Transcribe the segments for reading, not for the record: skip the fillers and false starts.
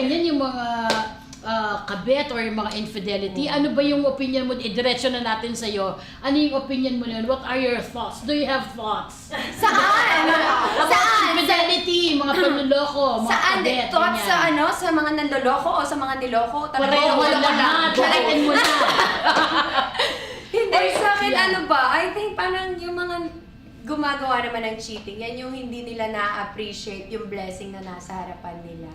ganyan, yung mga kabet or yung mga infidelity, ano ba yung opinion mo? Idiretso na natin sa'yo. Ano yung opinion mo nun? What are your thoughts? Do you have thoughts? Saan? About infidelity, mga panluloko, mga Saan? kabet, Thoughts sa ganyan. sa mga nanloloko o sa mga niloko? Pareho wala lahat. Balikin mo na. Hindi, sa akin Yeah. ano ba? I think parang yung mga gumagawa naman ng cheating, yan yung hindi nila na-appreciate yung blessing na nasa harapan nila.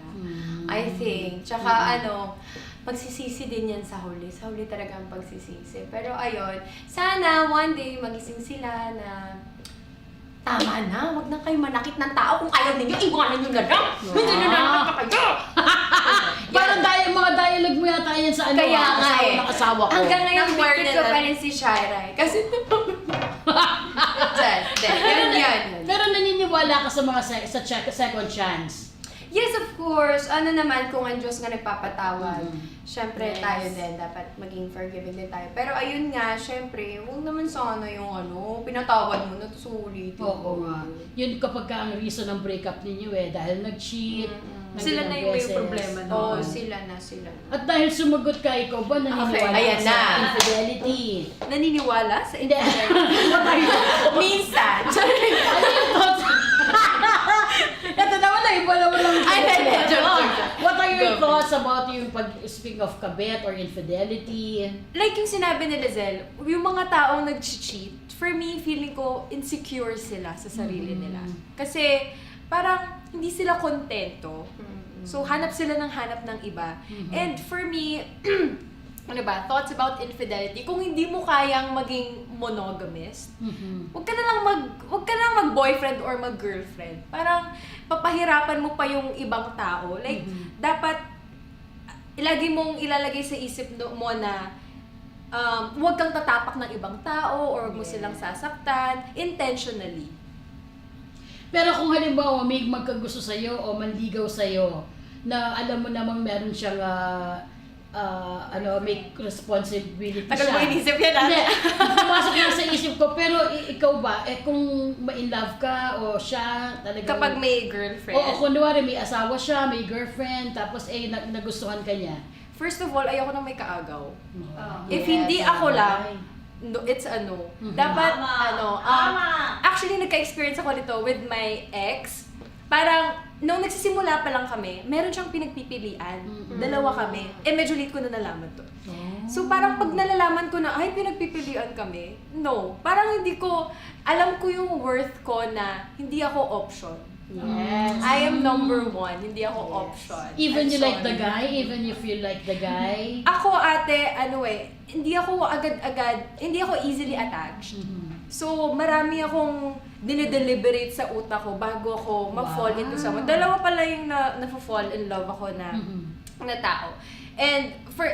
I think. Tsaka magsisisi din yan sa huli. Sa huli talaga ang pagsisisi. Pero ayun, sana one day magising sila na tama na, wag na kayo manakit ng tao. Kung ayaw ninyo, iwanan nyo na lang. Hindi na nanakit na kayo. Parang mga dialogue mo yata yan sa ano, Kaya nga asawa eh. ng asawa ko. Hanggang ngayon, Nang-word bitbit na ko lang. pa rin si Shira. Kasi yan. Pero naniniwala ka sa mga second chance. Yes, of course. Ano naman, kung ang Diyos nga nagpapatawad, syempre Yes. tayo din, dapat maging forgiving din tayo. Pero ayun nga, syempre, huwag naman sana yung pinatawad mo na ito sulit. Oo nga. Yun kapag ka ang reason ng breakup ninyo dahil nag-cheat. ng Sila na ilang yung may beses. problema, no? Oo, sila na. At dahil sumagot ka, ikaw ba naniniwala Okay, ayan ka sa na. infidelity? Naniniwala sa Hindi. Minsan. Ano yung thoughts? Ito naman na, iba naman lang. Ay, joke. What are your Go. thoughts about yung speaking of kabet or infidelity? Like yung sinabi ni Lizelle, yung mga taong nag-cheat, for me, feeling ko insecure sila sa sarili nila. Kasi parang hindi sila kontento. So, hanap sila ng hanap ng iba. And for me, ano ba, thoughts about infidelity, kung hindi mo kayang maging monogamist, wag ka na lang mag-boyfriend or mag-girlfriend. Parang papahirapan mo pa yung ibang tao. Like, dapat ilagi mong ilalagay sa isip mo na huwag kang tatapak ng ibang tao or huwag mo silang sasaktan intentionally. Pero kung halimbawa may magkagusto sa'yo o manligaw sa'yo na alam mo namang meron siyang may responsibility Tagal siya. mo inisip yan, Hindi, pumasok lang sa isip ko. Pero ikaw ba, kung ma-in-love ka o siya talagang... Kapag may girlfriend. Oo, kunwari may asawa siya, may girlfriend, tapos nagustuhan ka niya. First of all, ayoko nang may kaagaw. Yes, If hindi ako okay. lang, no, it's a no. Dapat, actually, nagka-experience ako nito with my ex. Parang, nung nagsisimula pa lang kami, meron siyang pinagpipilian. Dalawa kami. Medyo late ko na nalaman to. So, parang pag nalalaman ko na, ay, pinagpipilian kami, no. Parang hindi ko, alam ko yung worth ko na hindi ako option. Yes. I am number one, hindi ako option. Even I'm you like the sorry. guy, even if you like the guy. Ako ate, hindi ako agad-agad, hindi ako easily attached. So, marami akong dinideliberate sa utak ko bago ako ma-fall into someone. Dalawa pala yung na-fall in love ako na tao. And for,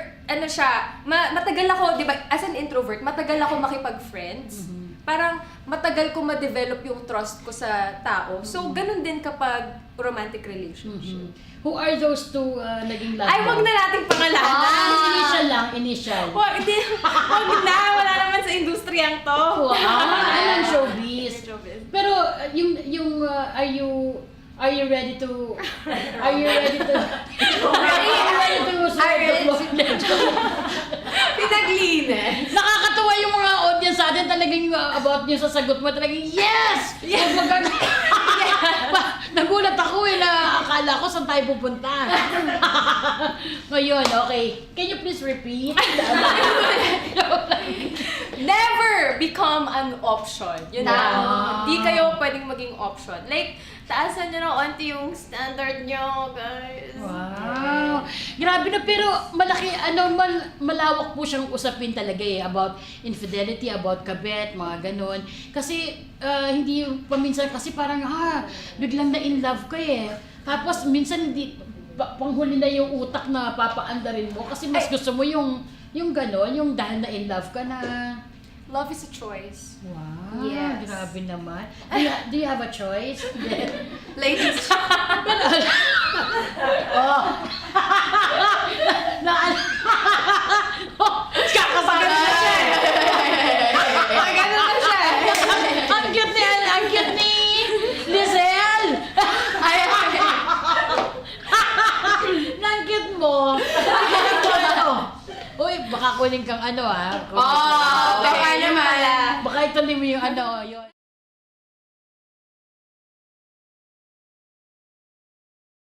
matagal ako, di ba, as an introvert, matagal ako makipag-friends. Parang matagal ko ma-develop yung trust ko sa tao. So, ganun din kapag romantic relationship. Who are those two naging love? Ay, wag na nating pangalanan! Initial lang, initial. Wag na! Wala naman sa industriyang to. Wow, anong showbiz. Showbiz. Pero are you ready to Pinaglinis. Nakakatawa yung mga audience sa atin talagang about yung sasagot mo talagang yes! Yes! Nagulat ako na akala ko saan tayo pupunta. Ngayon, okay. Can you please repeat? Never become an option. Yun na. Hindi kayo pwedeng maging option. Like, taasan nyo na onti yung standard nyo, guys. Wow. Grabe na, pero malaki, malawak po siyang usapin talaga about infidelity, about kabet, mga ganon. Kasi, hindi, paminsan kasi parang, biglang na in love ka Tapos, minsan hindi, panghuli na yung utak na papaandarin mo kasi mas gusto mo yung ganon, yung dahil na in love ka na. Love is a choice. Wow, Yes. grabe naman. Do you have a choice? Ladies, Oh. Kakasagot na siya. Ganun na siya. Ang cute ni Lizelle. Ang baka kunin kang ano Oh, baka naman. baka ituloy mo yung ano, yun.